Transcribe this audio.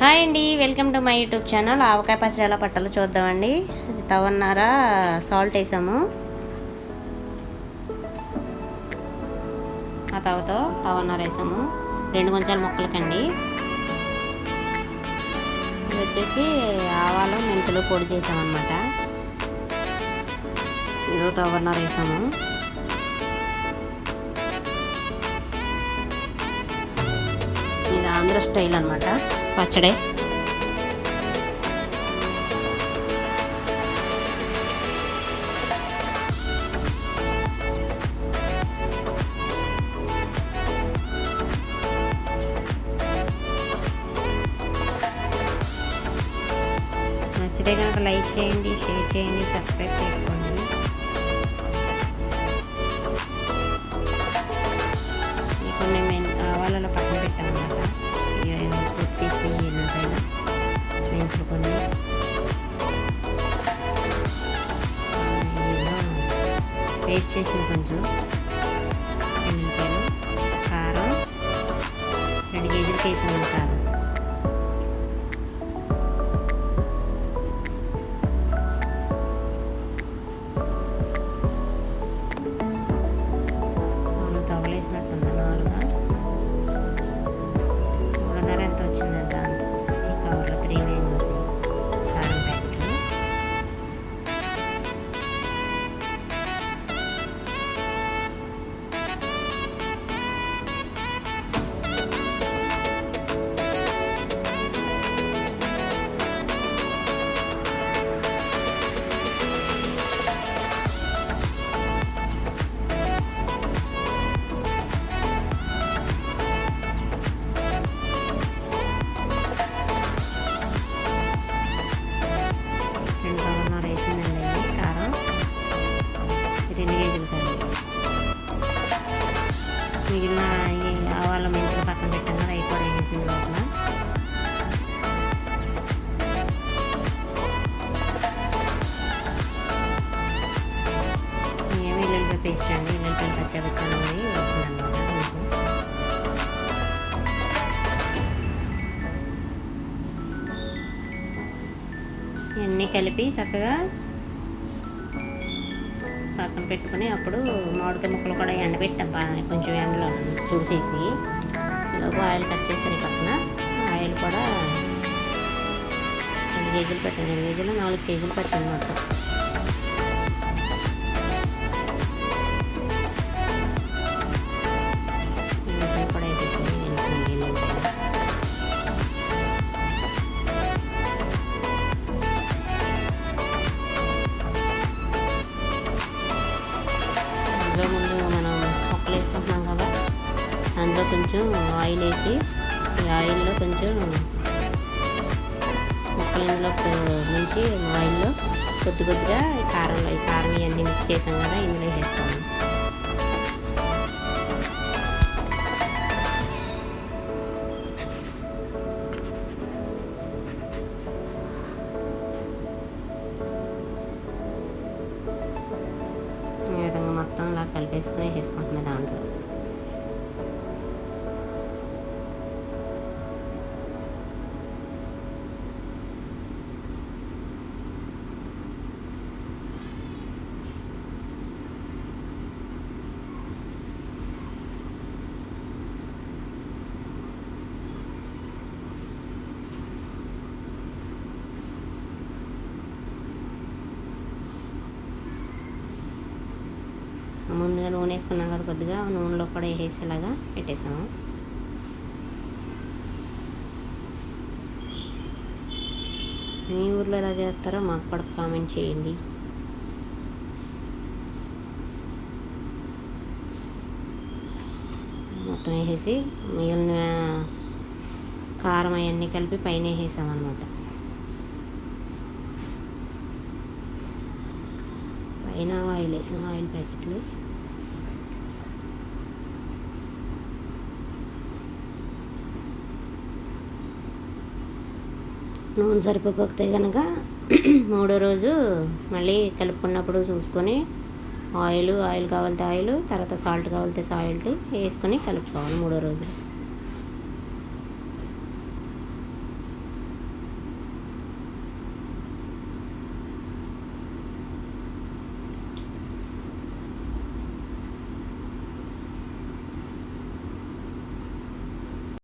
Hi అండి, welcome to my YouTube channel. ఆవకాయ పచ్చడి ఎలా పట్టాలో చూద్దామండి. అది తవన్నర సాల్ట్ వేసాము. ఆ తవతో తవన్నర వేసాము. 2 కొంచెం ముక్కలకండి. ఇది వచ్చేసి ఆవాలు మెంతులు పొడి చేసామన్నమాట. ఇదో తవన్నర వేసాము. ఇది ఆంధ్ర స్టైల్ అన్నమాట పచ్చడి. నచ్చితే కనుక లైక్ చేయండి, షేర్ చేయండి, సబ్స్క్రైబ్ చేసుకోండి. కొన్ని ఆవాలలో పక్కన పెట్టామన్నమాట. తీసి ఎల్లుపైన మెంతులు కొన్ని పేస్ట్ చేసిన కొంచెం ఎల్లుల్లిపాయలు, కారం 2 కేజీలకి వేసాము. కారం తవలేసినట్టుంది. 3.5 ఎంత వచ్చింది దాంతో ఈ కవర్లో 3 మ్యాంగోస్ కారం ప్యాకెట్లు. మిగిలిన ఈ ఆవాల మెంతులు పక్కన పెట్టాం కదా, అవి కూడా వేసింది లోపల. ఏమి ఎల్లుల్లిపాయ పేస్ట్ అండి, ఎల్లుల్లిపాయలు పచ్చబచ్చాను వేస్తుంది అనమాట. ఇవన్నీ కలిపి చక్కగా పక్కన పెట్టుకుని అప్పుడు మామిడికాయ ముక్కలు కూడా ఎండబెట్టాం. కొంచెం ఎండలో తుడిసేసి ఈలోపు ఆయిల్ కట్ చేశారు. పక్కన ఆయిల్ కూడా 2 కేజీలు పెట్టాను. 2 కేజీలు 4 కేజీలు పెట్టాను మొత్తం. కూడా వేసేసాను. ముందు మనం ముక్కలు వేసుకుంటున్నాం కదా, అందులో కొంచెం ఆయిల్ వేసి ఈ ఆయిల్లో కొంచెం ముక్కలు ఇందులో నుంచి ఆయిల్లో కొద్దిగా ఈ కారం ఇవన్నీ మిక్స్ చేసాం కదా, ఇందులో వేసుకోవాలి. ఈ విధంగా మొత్తం ఇలా కలిపేసుకుని వేసుకుంటున్నాయి దాంట్లో. ముందుగా నూనె వేసుకున్నాం కదా, కొద్దిగా నూనెలో కూడా వేసేలాగా పెట్టేసాము. మీ ఊర్లో ఎలా చేస్తారో మాకు కూడా కామెంట్ చేయండి. మొత్తం వేసేసి మిగిలిన కారం అవన్నీ కలిపి పైన వేసామన్నమాట. పైన ఆయిల్ వేసాము, ఆయిల్ ప్యాకెట్లు. నూనె సరిపోతే కనుక 3వ రోజు మళ్ళీ కలుపుకున్నప్పుడు చూసుకొని ఆయిల్ కావాలితే ఆయిల్, తర్వాత సాల్ట్ కావాలితే సాల్ట్ వేసుకొని కలుపుకోవాలి 3వ రోజు.